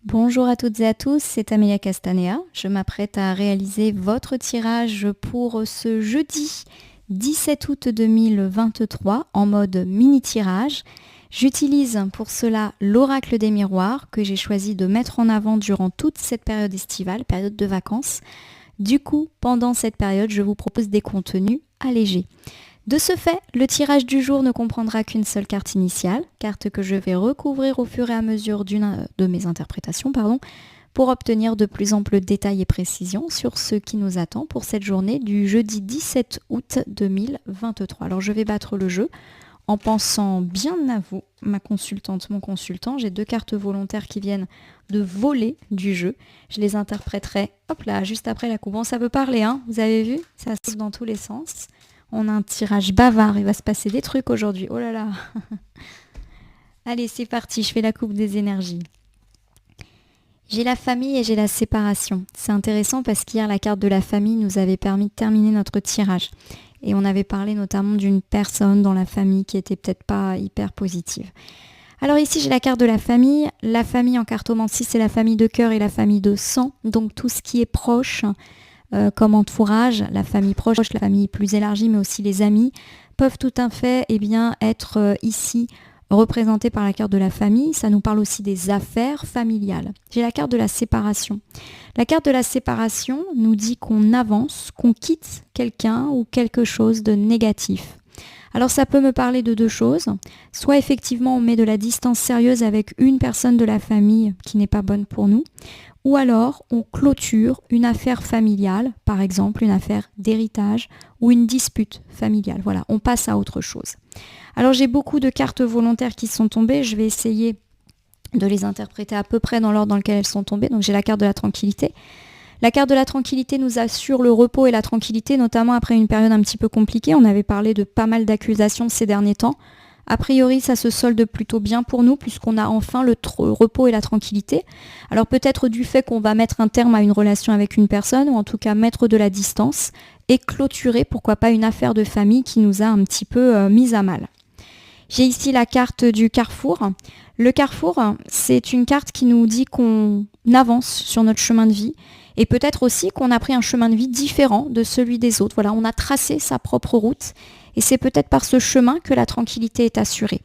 Bonjour à toutes et à tous, c'est Amelia Castanea. Je m'apprête à réaliser votre tirage pour ce jeudi 17 août 2023 en mode mini-tirage. J'utilise pour cela l'oracle des miroirs que j'ai choisi de mettre en avant durant toute cette période estivale, période de vacances. Du coup, pendant cette période, je vous propose des contenus allégés. De ce fait, le tirage du jour ne comprendra qu'une seule carte initiale, carte que je vais recouvrir au fur et à mesure d'une de mes interprétations, pour obtenir de plus amples détails et précisions sur ce qui nous attend pour cette journée du jeudi 17 août 2023. Alors je vais battre le jeu en pensant bien à vous, ma consultante, mon consultant. J'ai 2 cartes volontaires qui viennent de voler du jeu. Je les interpréterai, hop là, juste après la coupe. Bon, ça peut parler, hein, vous avez vu? Ça saute dans tous les sens. On a un tirage bavard, il va se passer des trucs aujourd'hui. Oh là là. Allez, c'est parti, je fais la coupe des énergies. J'ai la famille et j'ai la séparation. C'est intéressant parce qu'hier, la carte de la famille nous avait permis de terminer notre tirage. Et on avait parlé notamment d'une personne dans la famille qui était peut-être pas hyper positive. Alors ici, j'ai la carte de la famille. La famille en cartomancie, c'est la famille de cœur et la famille de sang. Donc tout ce qui est proche, comme entourage, la famille proche, la famille plus élargie, mais aussi les amis, peuvent tout à fait être ici représentés par la carte de la famille. Ça nous parle aussi des affaires familiales. J'ai la carte de la séparation. La carte de la séparation nous dit qu'on avance, qu'on quitte quelqu'un ou quelque chose de négatif. Alors ça peut me parler de 2 choses. Soit effectivement on met de la distance sérieuse avec une personne de la famille qui n'est pas bonne pour nous, ou alors on clôture une affaire familiale, par exemple une affaire d'héritage ou une dispute familiale. Voilà, on passe à autre chose. Alors j'ai beaucoup de cartes volontaires qui sont tombées, je vais essayer de les interpréter à peu près dans l'ordre dans lequel elles sont tombées. Donc j'ai la carte de la tranquillité. La carte de la tranquillité nous assure le repos et la tranquillité, notamment après une période un petit peu compliquée. On avait parlé de pas mal d'accusations ces derniers temps. A priori, ça se solde plutôt bien pour nous puisqu'on a enfin le repos et la tranquillité. Alors peut-être du fait qu'on va mettre un terme à une relation avec une personne ou en tout cas mettre de la distance et clôturer, pourquoi pas, une affaire de famille qui nous a un petit peu mis à mal. J'ai ici la carte du carrefour. Le carrefour, c'est une carte qui nous dit qu'on avance sur notre chemin de vie et peut-être aussi qu'on a pris un chemin de vie différent de celui des autres. Voilà, on a tracé sa propre route et c'est peut-être par ce chemin que la tranquillité est assurée.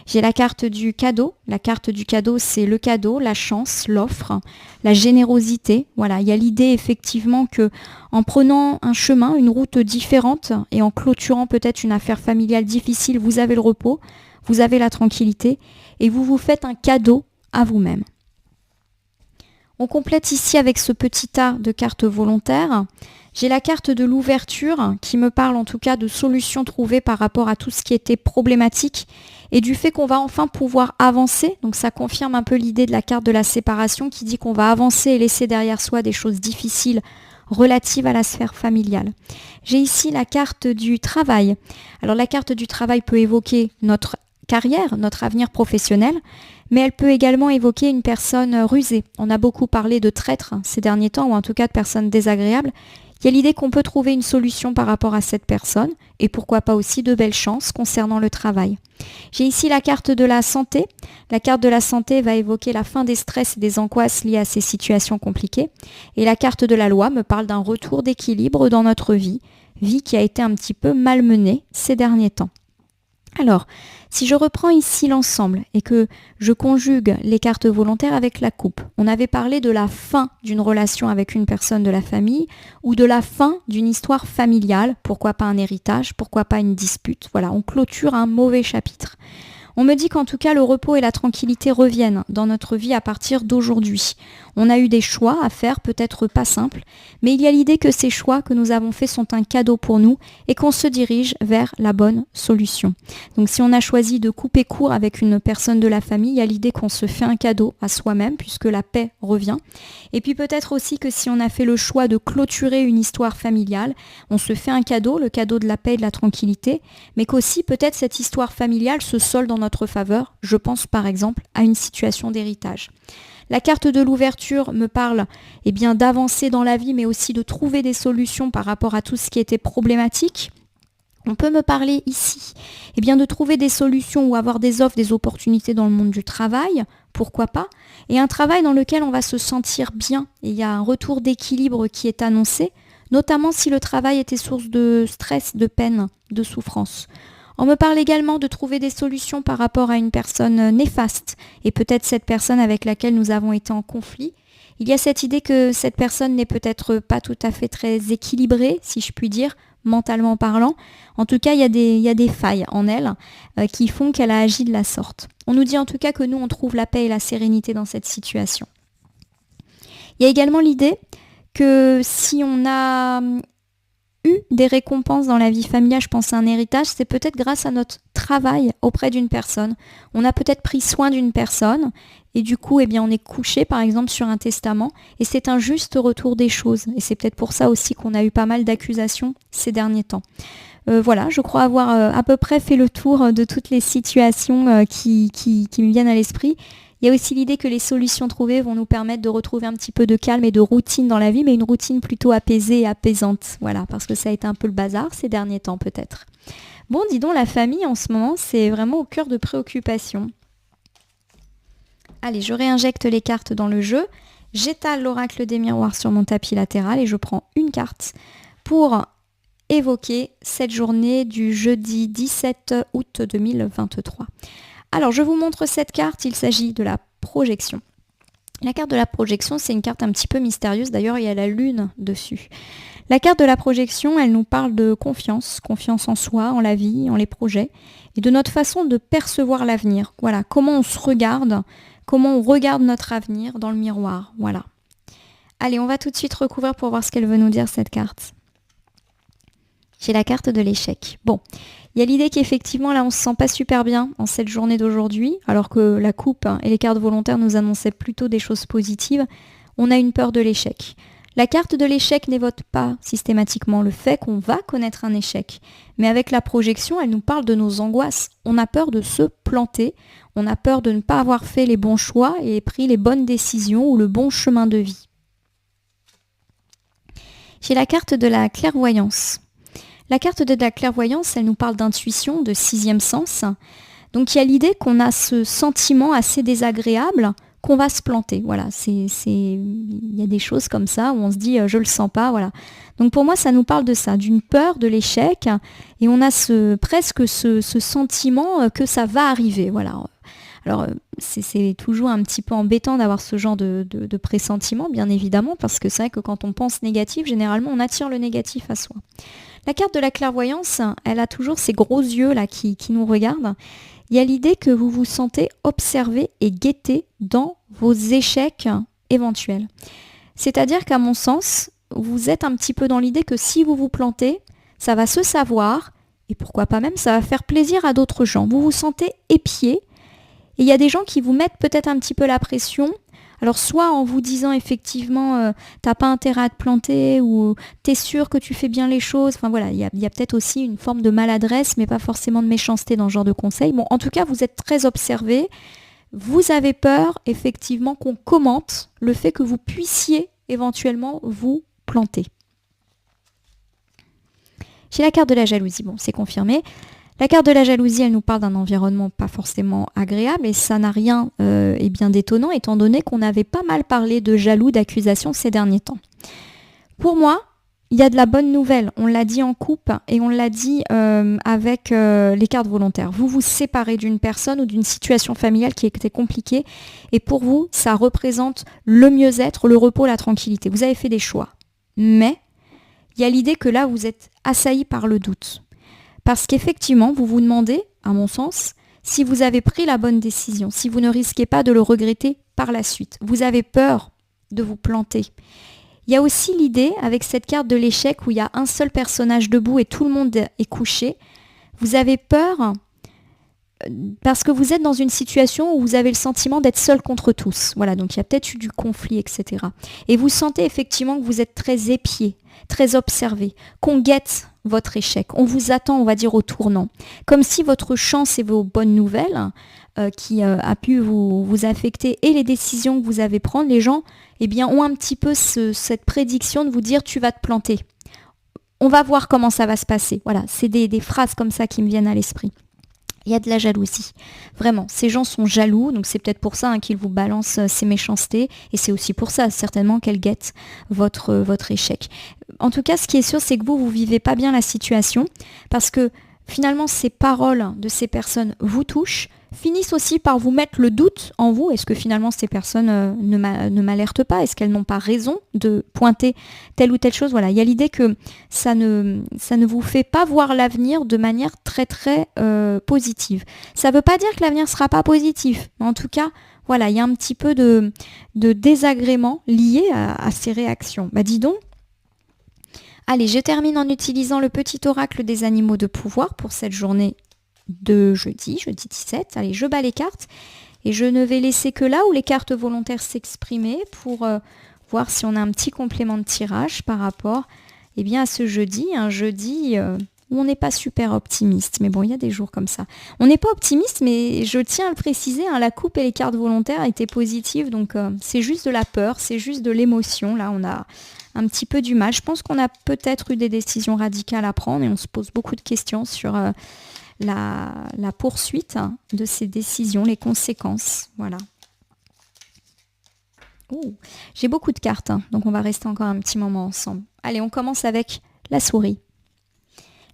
J'ai la carte du cadeau. La carte du cadeau, c'est le cadeau, la chance, l'offre, la générosité. Voilà, il y a l'idée effectivement que en prenant un chemin, une route différente et en clôturant peut-être une affaire familiale difficile, vous avez le repos, vous avez la tranquillité et vous vous faites un cadeau à vous-même. On complète ici avec ce petit tas de cartes volontaires. J'ai la carte de l'ouverture qui me parle en tout cas de solutions trouvées par rapport à tout ce qui était problématique et du fait qu'on va enfin pouvoir avancer. Donc ça confirme un peu l'idée de la carte de la séparation qui dit qu'on va avancer et laisser derrière soi des choses difficiles relatives à la sphère familiale. J'ai ici la carte du travail. Alors la carte du travail peut évoquer notre carrière, notre avenir professionnel, mais elle peut également évoquer une personne rusée. On a beaucoup parlé de traîtres ces derniers temps, ou en tout cas de personnes désagréables. Il y a l'idée qu'on peut trouver une solution par rapport à cette personne, et pourquoi pas aussi de belles chances concernant le travail. J'ai ici la carte de la santé. La carte de la santé va évoquer la fin des stress et des angoisses liées à ces situations compliquées. Et la carte de la loi me parle d'un retour d'équilibre dans notre vie qui a été un petit peu malmenée ces derniers temps. Alors, si je reprends ici l'ensemble et que je conjugue les cartes volontaires avec la coupe, on avait parlé de la fin d'une relation avec une personne de la famille ou de la fin d'une histoire familiale, pourquoi pas un héritage, pourquoi pas une dispute. Voilà, on clôture un mauvais chapitre. On me dit qu'en tout cas, le repos et la tranquillité reviennent dans notre vie à partir d'aujourd'hui. On a eu des choix à faire, peut-être pas simples, mais il y a l'idée que ces choix que nous avons faits sont un cadeau pour nous et qu'on se dirige vers la bonne solution. Donc si on a choisi de couper court avec une personne de la famille, il y a l'idée qu'on se fait un cadeau à soi-même puisque la paix revient. Et puis peut-être aussi que si on a fait le choix de clôturer une histoire familiale, on se fait un cadeau, le cadeau de la paix et de la tranquillité, mais qu'aussi peut-être cette histoire familiale se solde en notre faveur. Je pense par exemple à une situation d'héritage. La carte de l'ouverture me parle d'avancer dans la vie, mais aussi de trouver des solutions par rapport à tout ce qui était problématique. On peut me parler ici de trouver des solutions ou avoir des offres, des opportunités dans le monde du travail, pourquoi pas, et un travail dans lequel on va se sentir bien. Et il y a un retour d'équilibre qui est annoncé, notamment si le travail était source de stress, de peine, de souffrance. On me parle également de trouver des solutions par rapport à une personne néfaste, et peut-être cette personne avec laquelle nous avons été en conflit. Il y a cette idée que cette personne n'est peut-être pas tout à fait très équilibrée, si je puis dire, mentalement parlant. En tout cas, il y a des failles en elle qui font qu'elle a agi de la sorte. On nous dit en tout cas que nous, on trouve la paix et la sérénité dans cette situation. Il y a également l'idée que si on a eu des récompenses dans la vie familiale, je pense à un héritage, c'est peut-être grâce à notre travail auprès d'une personne. On a peut-être pris soin d'une personne et du coup, eh bien, on est couché par exemple sur un testament et c'est un juste retour des choses. Et c'est peut-être pour ça aussi qu'on a eu pas mal d'accusations ces derniers temps. Voilà, je crois avoir à peu près fait le tour de toutes les situations qui me viennent à l'esprit. Il y a aussi l'idée que les solutions trouvées vont nous permettre de retrouver un petit peu de calme et de routine dans la vie, mais une routine plutôt apaisée et apaisante. Voilà, parce que ça a été un peu le bazar ces derniers temps peut-être. Bon, dis donc, la famille en ce moment, c'est vraiment au cœur de préoccupation. Allez, je réinjecte les cartes dans le jeu. J'étale l'oracle des miroirs sur mon tapis latéral et je prends une carte pour évoquer cette journée du jeudi 17 août 2023. Alors, je vous montre cette carte, il s'agit de la projection. La carte de la projection, c'est une carte un petit peu mystérieuse, d'ailleurs il y a la lune dessus. La carte de la projection, elle nous parle de confiance, confiance en soi, en la vie, en les projets, et de notre façon de percevoir l'avenir. Voilà, comment on se regarde, comment on regarde notre avenir dans le miroir, voilà. Allez, on va tout de suite recouvrir pour voir ce qu'elle veut nous dire cette carte. J'ai la carte de l'échec. Bon, il y a l'idée qu'effectivement, là, on se sent pas super bien en cette journée d'aujourd'hui, alors que la coupe et les cartes volontaires nous annonçaient plutôt des choses positives. On a une peur de l'échec. La carte de l'échec n'évoque pas systématiquement le fait qu'on va connaître un échec. Mais avec la projection, elle nous parle de nos angoisses. On a peur de se planter, on a peur de ne pas avoir fait les bons choix et pris les bonnes décisions ou le bon chemin de vie. J'ai la carte de la clairvoyance. La carte de la clairvoyance, elle nous parle d'intuition, de sixième sens. Donc il y a l'idée qu'on a ce sentiment assez désagréable qu'on va se planter. Voilà, il y a des choses comme ça où on se dit je le sens pas, voilà. Donc pour moi, ça nous parle de ça, d'une peur de l'échec, et on a presque ce sentiment que ça va arriver, voilà. Alors c'est toujours un petit peu embêtant d'avoir ce genre de pressentiment, bien évidemment, parce que c'est vrai que quand on pense négatif, généralement on attire le négatif à soi. La carte de la clairvoyance, elle a toujours ces gros yeux là qui nous regardent. Il y a l'idée que vous vous sentez observé et guetté dans vos échecs éventuels. C'est-à-dire qu'à mon sens, vous êtes un petit peu dans l'idée que si vous vous plantez, ça va se savoir, et pourquoi pas même, ça va faire plaisir à d'autres gens. Vous vous sentez épié, et il y a des gens qui vous mettent peut-être un petit peu la pression. Alors soit en vous disant effectivement t'as pas intérêt à te planter ou t'es sûr que tu fais bien les choses. Enfin voilà, il y a peut-être aussi une forme de maladresse mais pas forcément de méchanceté dans ce genre de conseil. Bon, en tout cas, vous êtes très observé. Vous avez peur effectivement qu'on commente le fait que vous puissiez éventuellement vous planter. J'ai la carte de la jalousie. Bon, c'est confirmé. La carte de la jalousie, elle nous parle d'un environnement pas forcément agréable et ça n'a rien bien d'étonnant étant donné qu'on avait pas mal parlé de jaloux, d'accusations ces derniers temps. Pour moi, il y a de la bonne nouvelle. On l'a dit en coupe et on l'a dit avec les cartes volontaires. Vous vous séparez d'une personne ou d'une situation familiale qui était compliquée et pour vous, ça représente le mieux-être, le repos, la tranquillité. Vous avez fait des choix. Mais il y a l'idée que là, vous êtes assailli par le doute. Parce qu'effectivement, vous vous demandez, à mon sens, si vous avez pris la bonne décision, si vous ne risquez pas de le regretter par la suite. Vous avez peur de vous planter. Il y a aussi l'idée, avec cette carte de l'échec où il y a un seul personnage debout et tout le monde est couché, vous avez peur parce que vous êtes dans une situation où vous avez le sentiment d'être seul contre tous. Voilà, donc il y a peut-être eu du conflit, etc. Et vous sentez effectivement que vous êtes très épié, très observé, qu'on guette votre échec. On vous attend, on va dire, au tournant. Comme si votre chance et vos bonnes nouvelles qui a pu vous affecter et les décisions que vous avez prendre, les gens ont un petit peu cette prédiction de vous dire tu vas te planter. On va voir comment ça va se passer. Voilà, c'est des phrases comme ça qui me viennent à l'esprit. Il y a de la jalousie. Vraiment, ces gens sont jaloux, donc c'est peut-être pour ça qu'ils vous balancent ces méchancetés, et c'est aussi pour ça, certainement, qu'elles guettent votre échec. En tout cas, ce qui est sûr, c'est que vous vivez pas bien la situation, parce que finalement, ces paroles de ces personnes vous touchent, finissent aussi par vous mettre le doute en vous. Est-ce que finalement ces personnes ne m'alertent pas? Est-ce qu'elles n'ont pas raison de pointer telle ou telle chose? Voilà, il y a l'idée que ça ne vous fait pas voir l'avenir de manière très très positive. Ça ne veut pas dire que l'avenir ne sera pas positif, mais en tout cas, voilà, il y a un petit peu de désagrément lié à ces réactions. Bah dis donc. Allez, je termine en utilisant le petit oracle des animaux de pouvoir pour cette journée de jeudi 17. Allez, je bats les cartes et je ne vais laisser que là où les cartes volontaires s'exprimer pour voir si on a un petit complément de tirage par rapport à ce jeudi, un jeudi où on n'est pas super optimiste. Mais bon, il y a des jours comme ça. On n'est pas optimiste, mais je tiens à le préciser, la coupe et les cartes volontaires étaient positives, donc c'est juste de la peur, c'est juste de l'émotion. Là, on a un petit peu du mal. Je pense qu'on a peut-être eu des décisions radicales à prendre et on se pose beaucoup de questions sur la poursuite de ces décisions, les conséquences. Voilà. J'ai beaucoup de cartes, donc on va rester encore un petit moment ensemble. Allez, on commence avec la souris.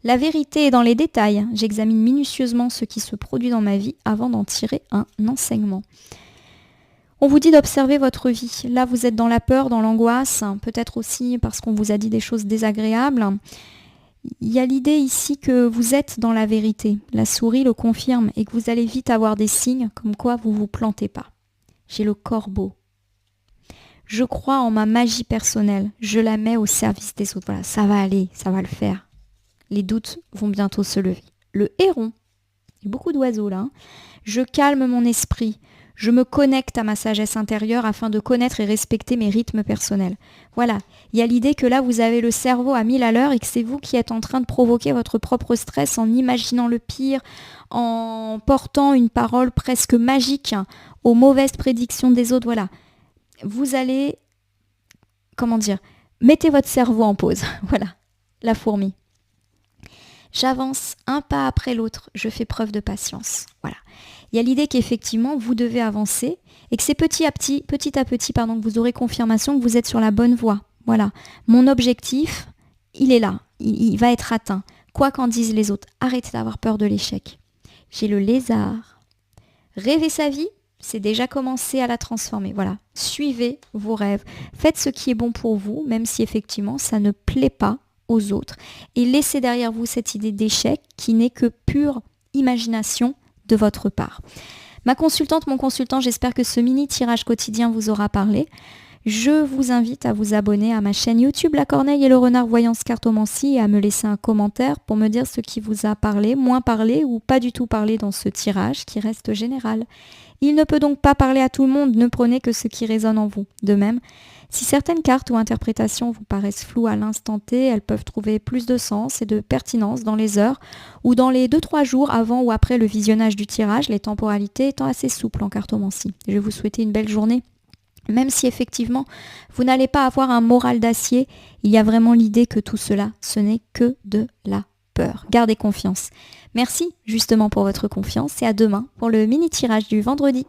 La vérité est dans les détails. J'examine minutieusement ce qui se produit dans ma vie avant d'en tirer un enseignement. On vous dit d'observer votre vie. Là, vous êtes dans la peur, dans l'angoisse, peut-être aussi parce qu'on vous a dit des choses désagréables. Il y a l'idée ici que vous êtes dans la vérité. La souris le confirme et que vous allez vite avoir des signes comme quoi vous ne vous plantez pas. J'ai le corbeau. Je crois en ma magie personnelle. Je la mets au service des autres. Voilà, ça va aller, ça va le faire. Les doutes vont bientôt se lever. Le héron. Il y a beaucoup d'oiseaux là. Je calme mon esprit. Je me connecte à ma sagesse intérieure afin de connaître et respecter mes rythmes personnels. Voilà, il y a l'idée que là, vous avez le cerveau à 1000 à l'heure et que c'est vous qui êtes en train de provoquer votre propre stress en imaginant le pire, en portant une parole presque magique aux mauvaises prédictions des autres. Voilà, vous allez, mettez votre cerveau en pause. Voilà, la fourmi. J'avance un pas après l'autre, je fais preuve de patience. Voilà. Il y a l'idée qu'effectivement, vous devez avancer et que c'est petit à petit, que vous aurez confirmation que vous êtes sur la bonne voie. Voilà. Mon objectif, il est là. Il va être atteint. Quoi qu'en disent les autres. Arrêtez d'avoir peur de l'échec. J'ai le lézard. Rêver sa vie, c'est déjà commencer à la transformer. Voilà. Suivez vos rêves. Faites ce qui est bon pour vous, même si effectivement, ça ne plaît pas aux autres. Et laissez derrière vous cette idée d'échec qui n'est que pure imagination de votre part. Ma consultante, mon consultant, j'espère que ce mini tirage quotidien vous aura parlé. Je vous invite à vous abonner à ma chaîne YouTube La Corneille et le Renard Voyance Cartomancie et à me laisser un commentaire pour me dire ce qui vous a parlé, moins parlé ou pas du tout parlé dans ce tirage qui reste général. Il ne peut donc pas parler à tout le monde, ne prenez que ce qui résonne en vous. De même, si certaines cartes ou interprétations vous paraissent floues à l'instant T, elles peuvent trouver plus de sens et de pertinence dans les heures ou dans les 2-3 jours avant ou après le visionnage du tirage, les temporalités étant assez souples en cartomancie. Je vais vous souhaiter une belle journée. Même si effectivement vous n'allez pas avoir un moral d'acier, il y a vraiment l'idée que tout cela, ce n'est que de la peur. Gardez confiance. Merci justement pour votre confiance et à demain pour le mini tirage du vendredi.